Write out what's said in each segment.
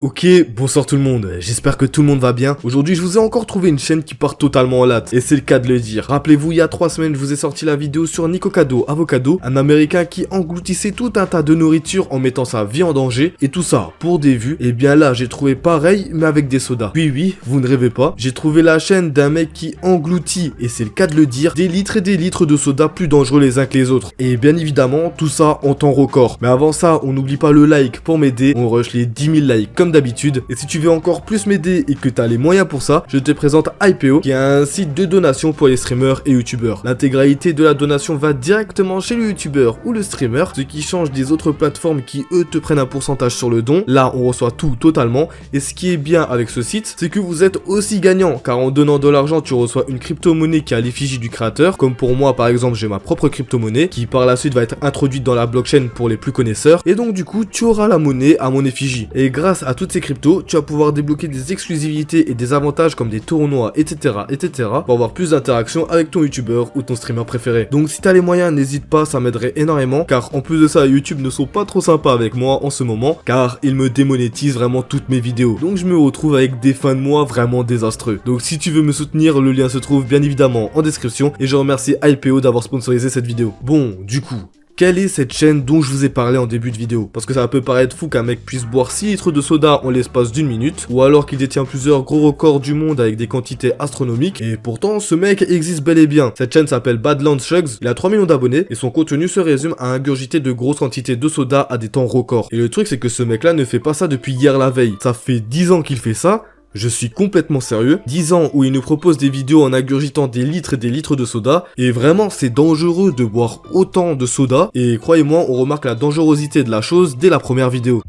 Ok, bonsoir tout le monde, j'espère que tout le monde va bien. Aujourd'hui je vous ai encore trouvé une chaîne qui part totalement en latte, et c'est le cas de le dire. Rappelez-vous, il y a 3 semaines je vous ai sorti la vidéo sur Nicocado Avocado, un américain qui engloutissait tout un tas de nourriture en mettant sa vie en danger, et tout ça pour des vues. Et bien là j'ai trouvé pareil mais avec des sodas. Oui, vous ne rêvez pas, j'ai trouvé la chaîne d'un mec qui engloutit, et c'est le cas de le dire, des litres et des litres de sodas plus dangereux les uns que les autres. Et bien évidemment, tout ça en temps record. Mais avant ça, on n'oublie pas le like pour m'aider, on rush les 10 000 likes comme d'habitude. Et si tu veux encore plus m'aider et que tu as les moyens pour ça, je te présente IPO, qui est un site de donation pour les streamers et youtubeurs. L'intégralité de la donation va directement chez le youtubeur ou le streamer, ce qui change des autres plateformes qui eux te prennent un pourcentage sur le don. Là on reçoit tout totalement, et ce qui est bien avec ce site, c'est que vous êtes aussi gagnant, car en donnant de l'argent tu reçois une crypto-monnaie qui a l'effigie du créateur, comme pour moi par exemple j'ai ma propre crypto-monnaie, qui par la suite va être introduite dans la blockchain pour les plus connaisseurs, et donc du coup tu auras la monnaie à mon effigie. Et grâce à toutes ces cryptos, tu vas pouvoir débloquer des exclusivités et des avantages comme des tournois, etc. pour avoir plus d'interactions avec ton youtubeur ou ton streamer préféré. Donc si t'as les moyens, n'hésite pas, ça m'aiderait énormément, car en plus de ça, YouTube ne sont pas trop sympas avec moi en ce moment, car ils me démonétisent vraiment toutes mes vidéos. Donc je me retrouve avec des fins de mois vraiment désastreux. Donc si tu veux me soutenir, le lien se trouve bien évidemment en description, et je remercie IPO d'avoir sponsorisé cette vidéo. Bon, du coup, quelle est cette chaîne dont je vous ai parlé en début de vidéo? Parce que ça peut paraître fou qu'un mec puisse boire 6 litres de soda en l'espace d'une minute, ou alors qu'il détient plusieurs gros records du monde avec des quantités astronomiques, et pourtant ce mec existe bel et bien. Cette chaîne s'appelle Badlands Chugs, il a 3 millions d'abonnés, et son contenu se résume à ingurgiter de grosses quantités de soda à des temps records. Et le truc c'est que ce mec là ne fait pas ça depuis hier la veille, ça fait 10 ans qu'il fait ça. Je suis complètement sérieux, 10 ans où il nous propose des vidéos en ingurgitant des litres et des litres de soda, et vraiment c'est dangereux de boire autant de soda, et croyez-moi on remarque la dangerosité de la chose dès la première vidéo.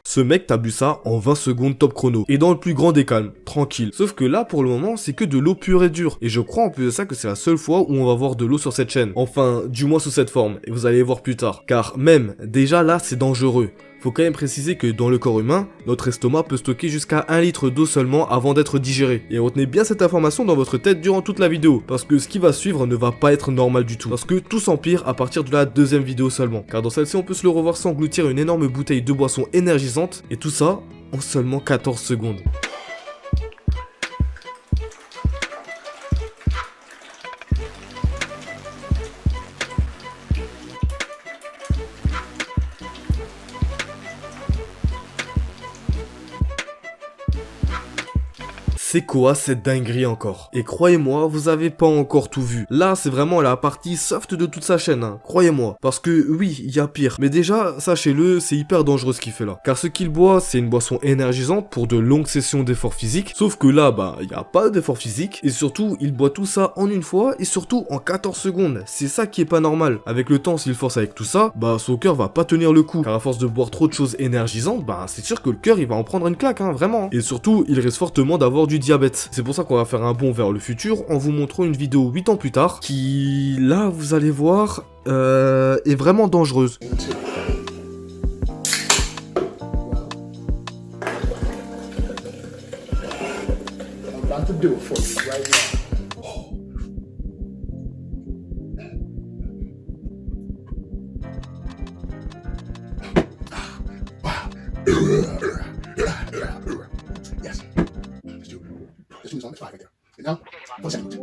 Ce mec t'a bu ça en 20 secondes top chrono, et dans le plus grand des calmes, tranquille. Sauf que là pour le moment c'est que de l'eau pure et dure, et je crois en plus de ça que c'est la seule fois où on va voir de l'eau sur cette chaîne. Enfin, du moins sous cette forme, et vous allez voir plus tard. Car même, déjà là c'est dangereux. Faut quand même préciser que dans le corps humain, notre estomac peut stocker jusqu'à 1 litre d'eau seulement avant d'être digéré. Et retenez bien cette information dans votre tête durant toute la vidéo, parce que ce qui va suivre ne va pas être normal du tout. Parce que tout s'empire à partir de la deuxième vidéo seulement. Car dans celle-ci on peut se le revoir s'engloutir une énorme bouteille de boisson énergisante, et tout ça en seulement 14 secondes. C'est quoi cette dinguerie encore? Et croyez-moi, vous avez pas encore tout vu. Là, c'est vraiment la partie soft de toute sa chaîne, hein. Croyez-moi. Parce que oui, il y a pire. Mais déjà, sachez-le, c'est hyper dangereux ce qu'il fait là. Car ce qu'il boit, c'est une boisson énergisante pour de longues sessions d'efforts physiques. Sauf que là, bah, il n'y a pas d'effort physique. Et surtout, il boit tout ça en une fois, et surtout en 14 secondes. C'est ça qui est pas normal. Avec le temps, s'il force avec tout ça, bah, son cœur va pas tenir le coup. Car à force de boire trop de choses énergisantes, bah, c'est sûr que le cœur, il va en prendre une claque, hein, vraiment. Et surtout, il risque fortement d'avoir du diabète. C'est pour ça qu'on va faire un bond vers le futur en vous montrant une vidéo 8 ans plus tard qui, là, vous allez voir, est vraiment dangereuse. Let's do this on the 5 right there. And now, 1 second.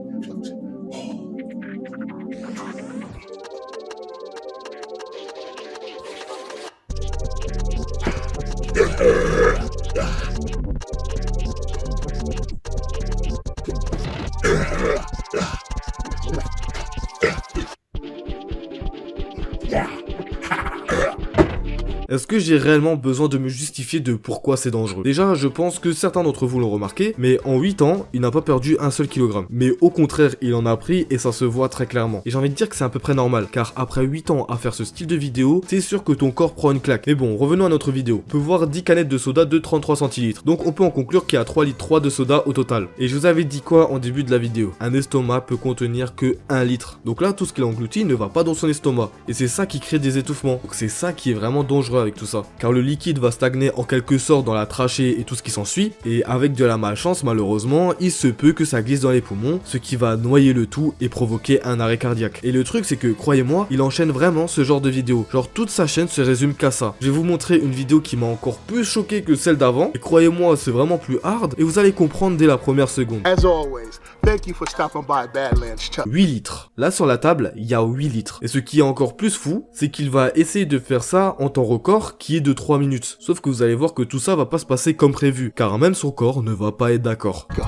Est-ce que j'ai réellement besoin de me justifier de pourquoi c'est dangereux? Déjà, je pense que certains d'entre vous l'ont remarqué, mais en 8 ans, il n'a pas perdu un seul kilogramme. Mais au contraire, il en a pris et ça se voit très clairement. Et j'ai envie de dire que c'est à peu près normal, car après 8 ans à faire ce style de vidéo, c'est sûr que ton corps prend une claque. Mais bon, revenons à notre vidéo. On peut voir 10 canettes de soda de 33 centilitres. Donc on peut en conclure qu'il y a 3 litres 3 de soda au total. Et je vous avais dit quoi en début de la vidéo? Un estomac peut contenir que 1 litre. Donc là, tout ce qu'il engloutit ne va pas dans son estomac. Et c'est ça qui crée des étouffements. Donc c'est ça qui est vraiment dangereux avec tout ça. Car le liquide va stagner en quelque sorte dans la trachée et tout ce qui s'ensuit. Et avec de la malchance, malheureusement, il se peut que ça glisse dans les poumons, ce qui va noyer le tout et provoquer un arrêt cardiaque. Et le truc, c'est que, croyez-moi, il enchaîne vraiment ce genre de vidéos. Genre, toute sa chaîne se résume qu'à ça. Je vais vous montrer une vidéo qui m'a encore plus choqué que celle d'avant. Et croyez-moi, c'est vraiment plus hard. Et vous allez comprendre dès la première seconde. As always, thank you for stopping by Badlands Chuck. 8 litres. Là, sur la table, il y a 8 litres. Et ce qui est encore plus fou, c'est qu'il va essayer de faire ça en temps record qui est de 3 minutes. Sauf que vous allez voir que tout ça va pas se passer comme prévu. Car même son corps ne va pas être d'accord. Go.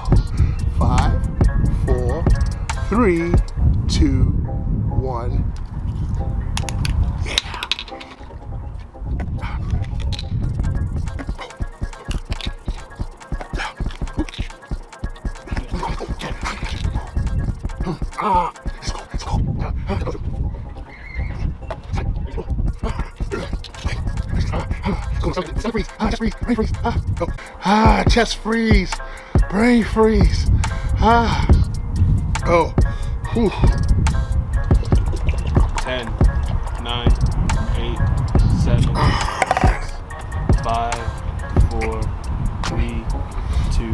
5, 4, 3, 2, 1. Ah, let's go, let's go. Chest freeze. Chest freeze. Brain freeze. Chest freeze. Brain freeze. Oh. Whew. 10, 9, 8, 7, 6, 5, 4, 3, 2,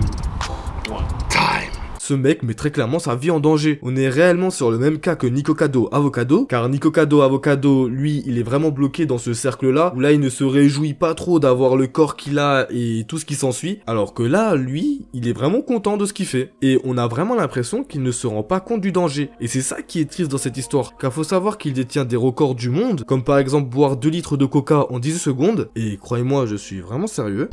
1. Time. Ce mec met très clairement sa vie en danger. On est réellement sur le même cas que Nikocado Avocado, car Nikocado Avocado, lui, il est vraiment bloqué dans ce cercle-là, où là, il ne se réjouit pas trop d'avoir le corps qu'il a et tout ce qui s'ensuit, alors que là, lui, il est vraiment content de ce qu'il fait. Et on a vraiment l'impression qu'il ne se rend pas compte du danger. Et c'est ça qui est triste dans cette histoire, car faut savoir qu'il détient des records du monde, comme par exemple boire 2 litres de coca en 10 secondes, et croyez-moi, je suis vraiment sérieux.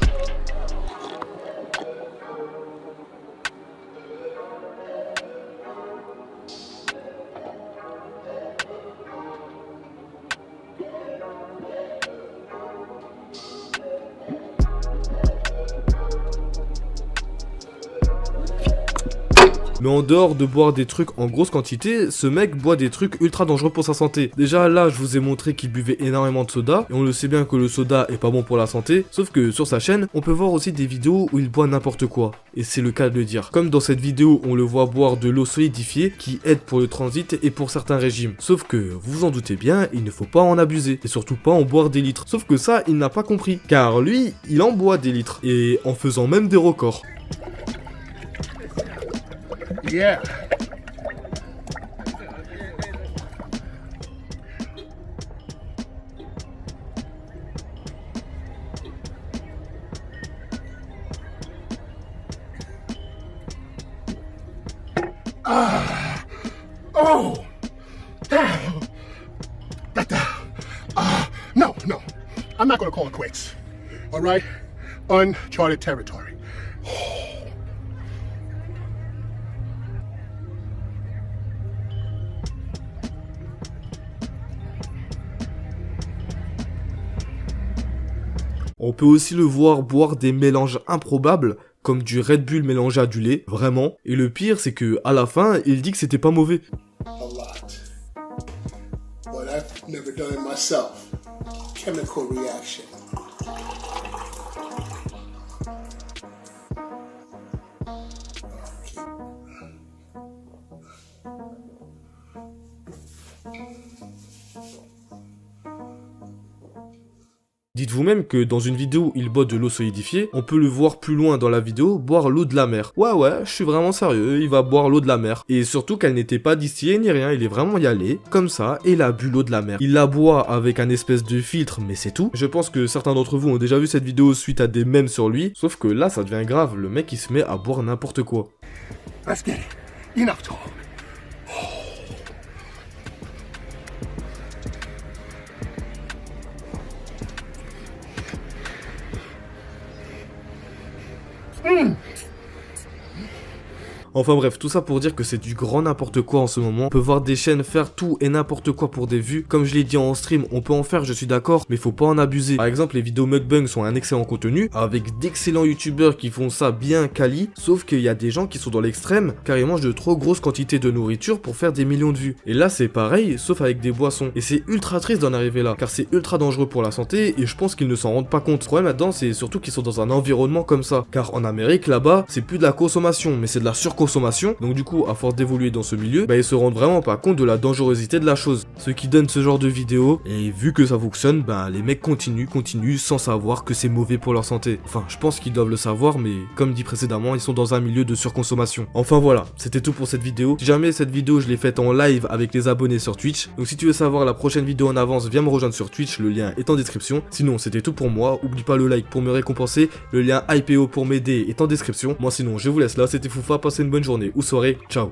Mais en dehors de boire des trucs en grosse quantité, ce mec boit des trucs ultra dangereux pour sa santé. Déjà là, je vous ai montré qu'il buvait énormément de soda, et on le sait bien que le soda est pas bon pour la santé, sauf que sur sa chaîne, on peut voir aussi des vidéos où il boit n'importe quoi, et c'est le cas de le dire. Comme dans cette vidéo, on le voit boire de l'eau solidifiée qui aide pour le transit et pour certains régimes. Sauf que, vous vous en doutez bien, il ne faut pas en abuser, et surtout pas en boire des litres. Sauf que ça, il n'a pas compris, car lui, il en boit des litres, et en faisant même des records. Yeah. Oh. No. I'm not gonna call it quits. All right? Uncharted territory. On peut aussi le voir boire des mélanges improbables, comme du Red Bull mélangé à du lait, vraiment. Et le pire, c'est que à la fin, il dit que c'était pas mauvais. A lot. But I've never done it myself. Chemical reaction. Dites-vous même que dans une vidéo où il boit de l'eau solidifiée, on peut le voir plus loin dans la vidéo boire l'eau de la mer. Ouais, je suis vraiment sérieux, il va boire l'eau de la mer. Et surtout qu'elle n'était pas distillée ni rien, il est vraiment y allé, comme ça, et il a bu l'eau de la mer. Il la boit avec un espèce de filtre, mais c'est tout. Je pense que certains d'entre vous ont déjà vu cette vidéo suite à des mèmes sur lui, sauf que là ça devient grave, le mec il se met à boire n'importe quoi. Let's get it. Enough talk. Enfin bref, tout ça pour dire que c'est du grand n'importe quoi en ce moment. On peut voir des chaînes faire tout et n'importe quoi pour des vues. Comme je l'ai dit en stream, on peut en faire, je suis d'accord, mais faut pas en abuser. Par exemple, les vidéos mukbang sont un excellent contenu, avec d'excellents youtubeurs qui font ça bien quali, sauf qu'il y a des gens qui sont dans l'extrême, car ils mangent de trop grosses quantités de nourriture pour faire des millions de vues. Et là c'est pareil, sauf avec des boissons. Et c'est ultra triste d'en arriver là, car c'est ultra dangereux pour la santé, et je pense qu'ils ne s'en rendent pas compte. Le problème là-dedans, c'est surtout qu'ils sont dans un environnement comme ça, car en Amérique, là-bas, c'est plus de la consommation, mais c'est de la surconsommation, donc du coup, à force d'évoluer dans ce milieu, bah ils se rendent vraiment pas compte de la dangerosité de la chose. Ce qui donne ce genre de vidéo, et vu que ça fonctionne, bah les mecs continuent sans savoir que c'est mauvais pour leur santé. Enfin, je pense qu'ils doivent le savoir, mais comme dit précédemment, ils sont dans un milieu de surconsommation. Enfin voilà, c'était tout pour cette vidéo. Si jamais cette vidéo, je l'ai faite en live avec les abonnés sur Twitch, donc si tu veux savoir la prochaine vidéo en avance, viens me rejoindre sur Twitch, le lien est en description. Sinon, c'était tout pour moi, oublie pas le like pour me récompenser, le lien IPO pour m'aider est en description. Moi sinon, je vous laisse là, c'était Foufa, passez une bonne journée ou soirée, ciao.